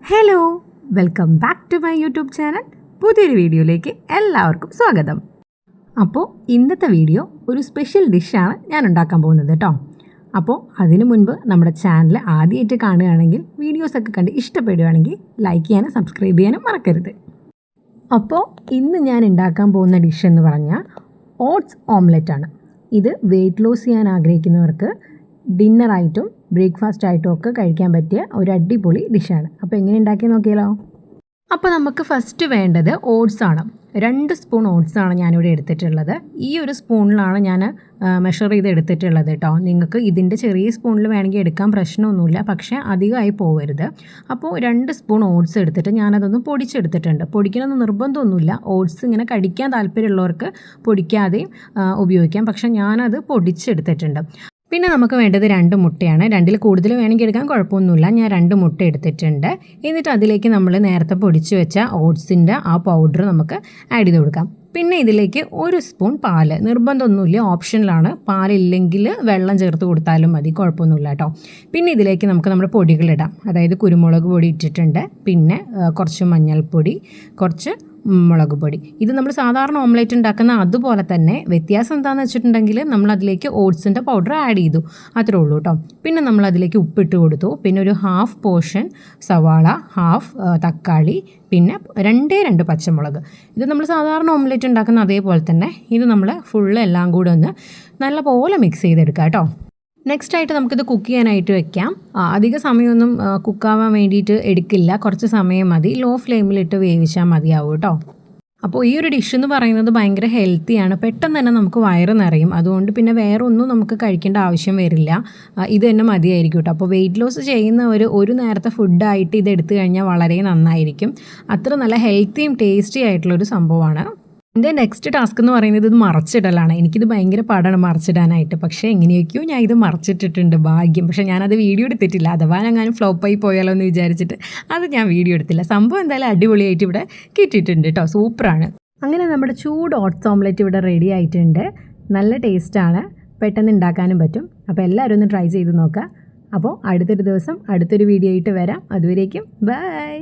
Hello, welcome back to my YouTube channel. പുതിയൊരു വീഡിയോയിലേക്ക് എല്ലാവർക്കും സ്വാഗതം. അപ്പോൾ ഇന്നത്തെ വീഡിയോ ഒരു സ്പെഷ്യൽ ഡിഷാണ് ഞാൻ ഉണ്ടാക്കാൻ പോകുന്നത് കേട്ടോ. അപ്പോൾ അതിനു മുൻപ് നമ്മുടെ ചാനൽ ആദ്യമായിട്ട് കാണുകയാണെങ്കിൽ വീഡിയോസൊക്കെ കണ്ട് ഇഷ്ടപ്പെടുകയാണെങ്കിൽ ലൈക്ക് ചെയ്യാനും സബ്സ്ക്രൈബ് ചെയ്യാനും മറക്കരുത്. അപ്പോൾ ഇന്ന് ഞാൻ ഉണ്ടാക്കാൻ പോകുന്ന ഡിഷ് എന്ന് പറഞ്ഞാൽ ഓട്സ് ഓംലെറ്റാണ്. ഇത് വെയിറ്റ് ലോസ് ചെയ്യാൻ ആഗ്രഹിക്കുന്നവർക്ക് ഡിന്നറായിട്ടും ബ്രേക്ക്ഫാസ്റ്റ് ആയിട്ടും ഒക്കെ കഴിക്കാൻ പറ്റിയ ഒരു അടിപൊളി ഡിഷാണ്. അപ്പോൾ എങ്ങനെ ഉണ്ടാക്കി നോക്കിയാലോ? അപ്പോൾ നമുക്ക് ഫസ്റ്റ് വേണ്ടത് ഓട്സാണ്. 2 സ്പൂൺ ഓട്സാണ് ഞാനിവിടെ എടുത്തിട്ടുള്ളത്. ഈ ഒരു സ്പൂണിലാണ് ഞാൻ മെഷർ ചെയ്ത് എടുത്തിട്ടുള്ളത് കേട്ടോ. നിങ്ങൾക്ക് ഇതിൻ്റെ ചെറിയ സ്പൂണിൽ വേണമെങ്കിൽ എടുക്കാൻ പ്രശ്നമൊന്നുമില്ല, പക്ഷേ അധികമായി പോകരുത്. അപ്പോൾ 2 സ്പൂൺ ഓട്സ് എടുത്തിട്ട് ഞാനതൊന്ന് പൊടിച്ചെടുത്തിട്ടുണ്ട്. പൊടിക്കണമെന്ന് നിർബന്ധമൊന്നുമില്ല. ഓട്സ് ഇങ്ങനെ കടിക്കാൻ താല്പര്യമുള്ളവർക്ക് പൊടിക്കാതെയും ഉപയോഗിക്കാം, പക്ഷേ ഞാനത് പൊടിച്ചെടുത്തിട്ടുണ്ട്. പിന്നെ നമുക്ക് വേണ്ടത് 2 മുട്ടയാണ്. 2ൽ കൂടുതൽ വേണമെങ്കിൽ എടുക്കാൻ കുഴപ്പമൊന്നുമില്ല. ഞാൻ 2 മുട്ട എടുത്തിട്ടുണ്ട്. എന്നിട്ട് അതിലേക്ക് നമ്മൾ നേരത്തെ പൊടിച്ച് വെച്ച ഓട്സിൻ്റെ ആ പൗഡർ നമുക്ക് ആഡ് ചെയ്ത് കൊടുക്കാം. പിന്നെ ഇതിലേക്ക് 1 സ്പൂൺ പാല്, നിർബന്ധമൊന്നുമില്ല, ഓപ്ഷനിലാണ്. പാലില്ലെങ്കിൽ വെള്ളം ചേർത്ത് കൊടുത്താലും മതി, കുഴപ്പമൊന്നുമില്ല കേട്ടോ. പിന്നെ ഇതിലേക്ക് നമുക്ക് നമ്മുടെ പൊടികളിടാം. അതായത് കുരുമുളക് പൊടി ഇട്ടിട്ടുണ്ട്, പിന്നെ കുറച്ച് മഞ്ഞൾപ്പൊടി, കുറച്ച് മുളക് പൊടി. ഇത് നമ്മൾ സാധാരണ ഓംലെറ്റ് ഉണ്ടാക്കുന്ന അതുപോലെ തന്നെ. വ്യത്യാസം എന്താണെന്ന് വെച്ചിട്ടുണ്ടെങ്കിൽ നമ്മൾ അതിലേക്ക് ഓട്സിൻ്റെ പൗഡർ ആഡ് ചെയ്തു, അത്രേ ഉള്ളൂ കേട്ടോ. പിന്നെ നമ്മൾ അതിലേക്ക് ഉപ്പിട്ട് കൊടുത്തു. പിന്നെ ഒരു 1/2 പോർഷൻ സവാള, 1/2 തക്കാളി, പിന്നെ 2 പച്ചമുളക്. ഇത് നമ്മൾ സാധാരണ ഓംലെറ്റ് ഉണ്ടാക്കുന്ന അതേപോലെ തന്നെ. ഇത് നമ്മൾ ഫുള്ള് എല്ലാം കൂടെ ഒന്ന് നല്ലപോലെ മിക്സ് ചെയ്തെടുക്കാം കേട്ടോ. നെക്സ്റ്റ് ആയിട്ട് നമുക്കിത് കുക്ക് ചെയ്യാനായിട്ട് വെക്കാം. അധിക സമയമൊന്നും കുക്കാവാൻ വേണ്ടിയിട്ട് എടുക്കില്ല, കുറച്ച് സമയം മതി. ലോ ഫ്ലെയിമിലിട്ട് വേവിച്ചാൽ മതിയാവും കേട്ടോ. അപ്പോൾ ഈ ഒരു ഡിഷ് എന്ന് പറയുന്നത് ഭയങ്കര ഹെൽത്തിയാണ്. പെട്ടെന്ന് തന്നെ നമുക്ക് വയറ് നിറയും. അതുകൊണ്ട് പിന്നെ വേറെ ഒന്നും നമുക്ക് കഴിക്കേണ്ട ആവശ്യം വരില്ല. ഇത് തന്നെ മതിയായിരിക്കും കേട്ടോ. അപ്പോൾ വെയിറ്റ് ലോസ് ചെയ്യുന്നവർ ഒരു നേരത്തെ ഫുഡായിട്ട് ഇത് എടുത്തു കഴിഞ്ഞാൽ വളരെ നന്നായിരിക്കും. അത്ര നല്ല ഹെൽത്തിയും ടേസ്റ്റി ആയിട്ടുള്ളൊരു സംഭവമാണ്. എൻ്റെ നെക്സ്റ്റ് ടാസ്ക് എന്ന് പറയുന്നത് ഇത് മറച്ചിടലാണ്. എനിക്കിത് ഭയങ്കര പാടാണ് മറച്ചിടാനായിട്ട്. പക്ഷേ എങ്ങനെയൊക്കെയോ ഞാൻ ഇത് മറച്ചിട്ടിട്ടുണ്ട്, ഭാഗ്യം. പക്ഷേ ഞാനത് വീഡിയോ എടുത്തിട്ടില്ല. അഥവാ ഞാൻ ഫ്ലോപ്പായി പോയാലോ എന്ന് വിചാരിച്ചിട്ട് അത് ഞാൻ വീഡിയോ എടുത്തില്ല. സംഭവം എന്തായാലും അടിപൊളിയായിട്ട് ഇവിടെ കിട്ടിയിട്ടുണ്ട് കേട്ടോ, സൂപ്പറാണ്. അങ്ങനെ നമ്മുടെ ചൂട് ഓട്സ് ഓംലെറ്റ് ഇവിടെ റെഡി ആയിട്ടുണ്ട്. നല്ല ടേസ്റ്റാണ്, പെട്ടെന്ന് ഉണ്ടാക്കാനും പറ്റും. അപ്പോൾ എല്ലാവരും ഒന്ന് ട്രൈ ചെയ്ത് നോക്കുക. അപ്പോൾ അടുത്തൊരു ദിവസം അടുത്തൊരു വീഡിയോ ആയിട്ട് വരാം. അതുവരേക്കും ബൈ.